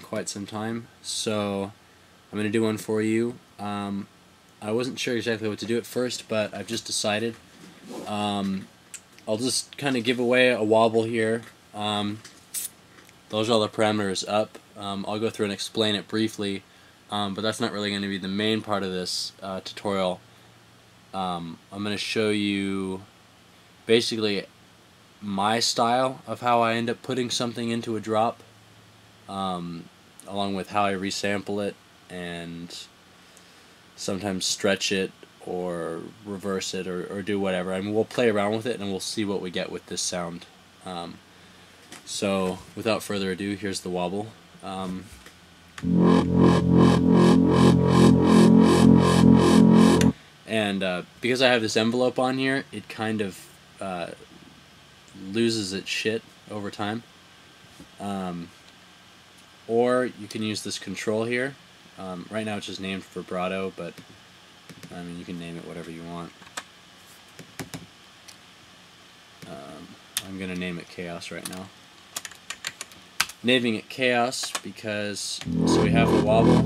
in quite some time, so I'm going to do one for you. I wasn't sure exactly what to do at first, but I've just decided. I'll just kind of give away a wobble here. Those are all the parameters up. I'll go through and explain it briefly, but that's not really going to be the main part of this tutorial. I'm going to show you basically my style of how I end up putting something into a drop, along with how I resample it and sometimes stretch it or reverse it or do whatever. I mean, we'll play around with it and we'll see what we get with this sound. So without further ado, here's the wobble. And because I have this envelope on here, it kind of loses its shit over time. Or you can use this control here. Right now it's just named vibrato, but I mean, you can name it whatever you want. I'm going to name it chaos right now. Naming it chaos because, so we have the wobble,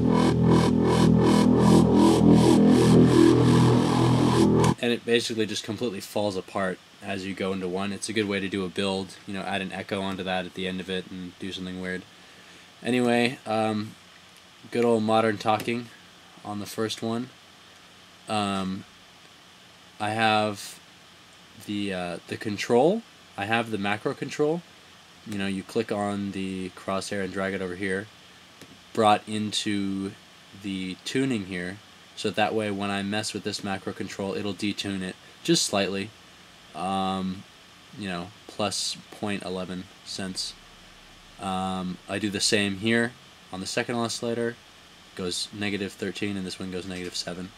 and it basically just completely falls apart as you go into one. It's a good way to do a build, you know, add an echo onto that at the end of it and do something weird. Anyway, good old modern talking on the first one. I have the control. I have the macro control. You know, you click on the crosshair and drag it over here, brought into the tuning here, so that way when I mess with this macro control, it'll detune it just slightly, you know, plus 0.11 cents. I do the same here on the second oscillator. It goes -13, and this one goes -7.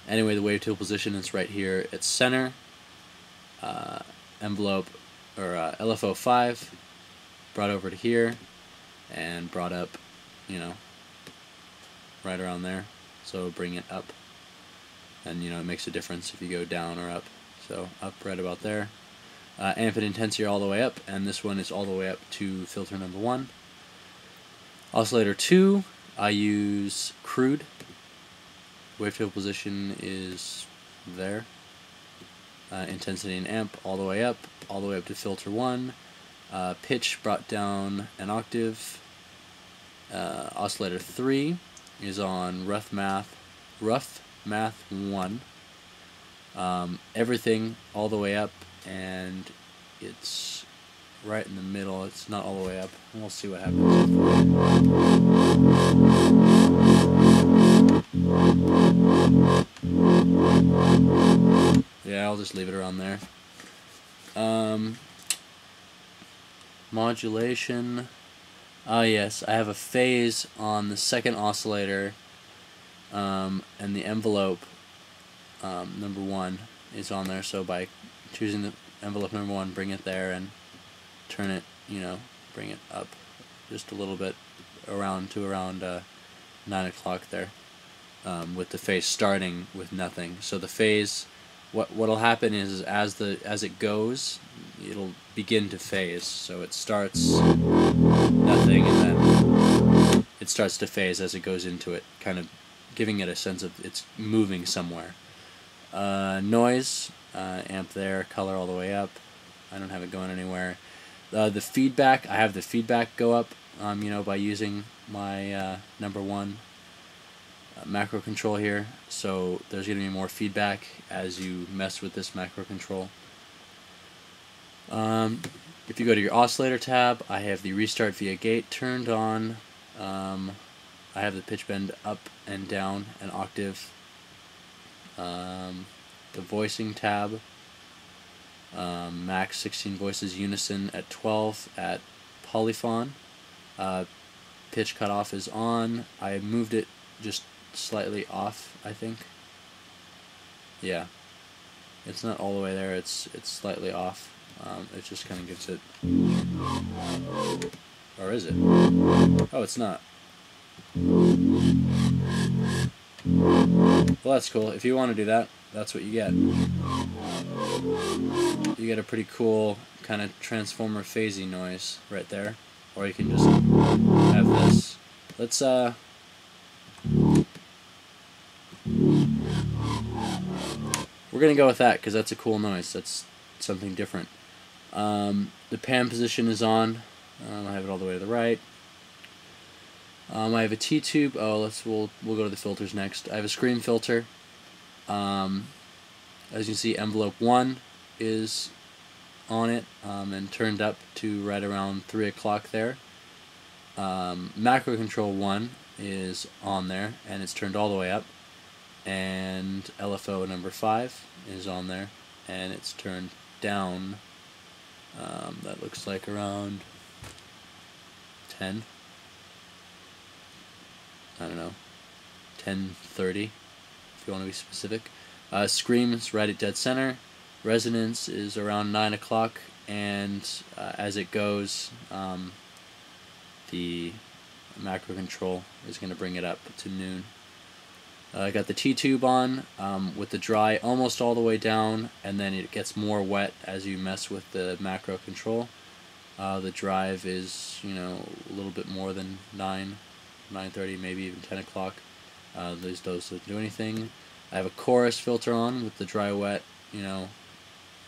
Anyway, the wave tool position is right here at center. Envelope, or LFO 5, brought over to here, and brought up, you know, right around there. So bring it up, and you know, it makes a difference if you go down or up. So up right about there. Amp and intensity are all the way up, and this one is all the way up to filter number 1. Oscillator 2, I use crude. Wavetable position is there. Intensity and amp all the way up to filter 1. Pitch brought down an octave. Oscillator 3 is on rough math 1. Everything all the way up, and it's right in the middle. It's not all the way up. We'll see what happens. Yeah, I'll just leave it around there. Modulation. Yes, I have a phase on the second oscillator, and the envelope number 1 is on there. So by choosing the envelope number 1, bring it there and turn it, you know, bring it up just a little bit around to around 9 o'clock there, with the phase starting with nothing. So the phase, what'll happen is as it goes, it'll begin to phase. So it starts nothing, and then it starts to phase as it goes into it, kind of giving it a sense of it's moving somewhere. Noise, amp there, color all the way up. I don't have it going anywhere. The feedback, I have the feedback go up, you know, by using my number 1 macro control here. So there's going to be more feedback as you mess with this macro control. If you go to your oscillator tab, I have the restart via gate turned on. I have the pitch bend up and down an octave. The voicing tab, max 16 voices unison at 12 at polyphon. Pitch cutoff is on. I moved it just slightly off, I think. Yeah, it's not all the way there. It's slightly off. It just kind of gives it, or is it? Oh, it's not. Well, that's cool. If you want to do that, that's what you get. You get a pretty cool kind of transformer phasey noise right there. or you can just have this. Let's we're gonna go with that because that's a cool noise. That's something different. The pan position is on. I have it all the way to the right. I have a T-tube. Oh, we'll go to the filters next. I have a screen filter. As you can see, envelope 1 is on it and turned up to right around 3 o'clock there. Macro control 1 is on there and it's turned all the way up. And LFO number 5 is on there and it's turned down. That looks like around 10. I don't know, 10:30 if you want to be specific. Scream is right at dead center. Resonance is around 9 o'clock, and as it goes, the macro control is going to bring it up to noon. I got the T-tube on with the dry almost all the way down, and then it gets more wet as you mess with the macro control. The drive is, a little bit more than 9:30, maybe even 10 o'clock. Those don't do anything. I have a chorus filter on with the dry wet,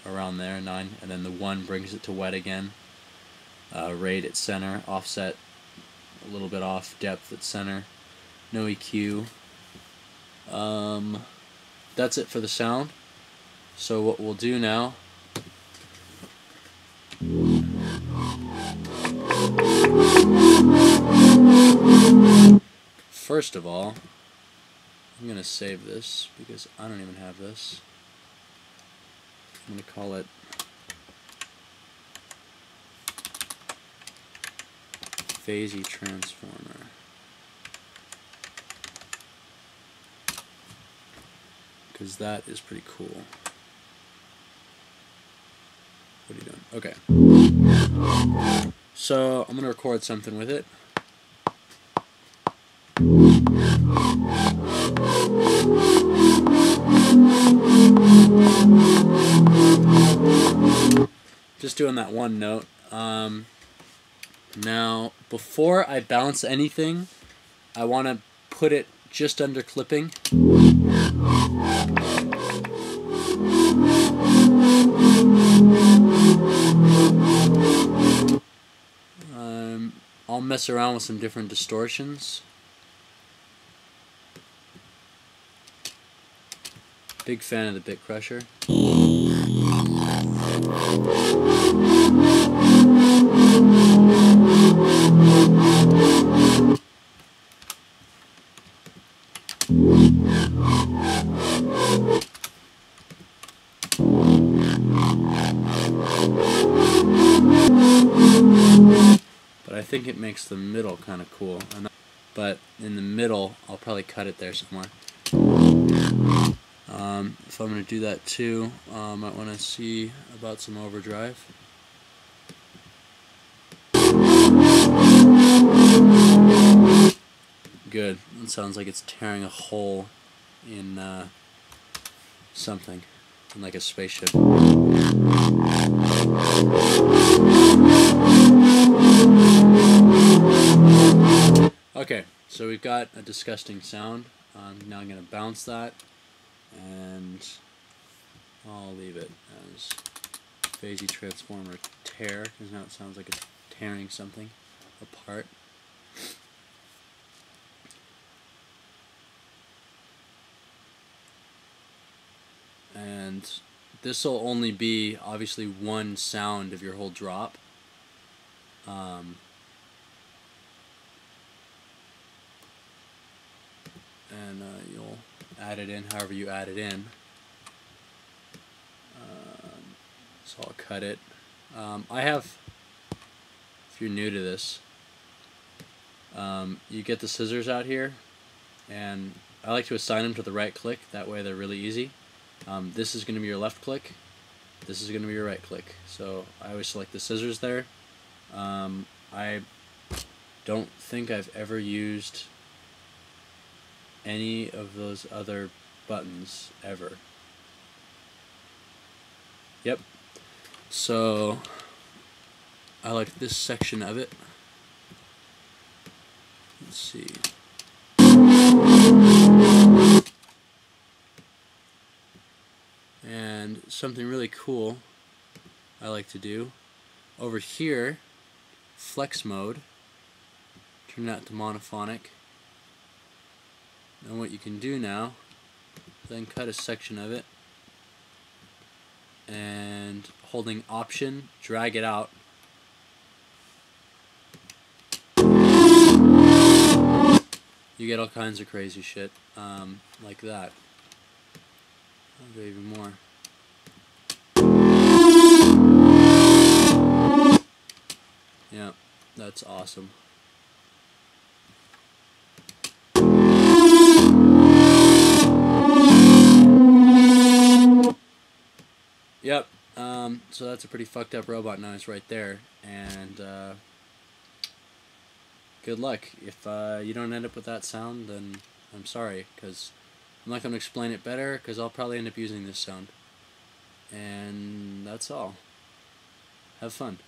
around there, 9, and then the 1 brings it to wet again. Rate at center, offset a little bit off, depth at center, no EQ. That's it for the sound. So what we'll do now first of all, I'm going to save this because I don't even have this. I'm going to call it phasey transformer. Because that is pretty cool. What are you doing? Okay. So I'm going to record something with it. Just doing that one note. Now, before I bounce anything, I want to put it just under clipping. I'll mess around with some different distortions. Big fan of the bit crusher. But I think it makes the middle kind of cool. But in the middle, I'll probably cut it there somewhere. If I'm going to do that too, I might want to see about some overdrive. Good. It sounds like it's tearing a hole in something, in like a spaceship. Okay, so we've got a disgusting sound. I'm now going to bounce that, and I'll leave it as phasey transformer tear, because now it sounds like it's tearing something apart. And this will only be obviously one sound of your whole drop. And you'll add it in however you add it in. So I'll cut it. I have, if you're new to this, you get the scissors out here, and I like to assign them to the right click, that way they're really easy. This is going to be your left click, this is going to be your right click, so I always select the scissors there. I don't think I've ever used any of those other buttons ever. Yep. So I like this section of it, Let's see. And something really cool I like to do over here, flex mode, turn that to monophonic. And what you can do now, then cut a section of it and holding option, drag it out. You get all kinds of crazy shit like that. I'll go even more. Yeah, that's awesome. Yep, so that's a pretty fucked up robot noise right there, and good luck. If you don't end up with that sound, then I'm sorry, because I'm not going to explain it better, because I'll probably end up using this sound. And that's all. Have fun.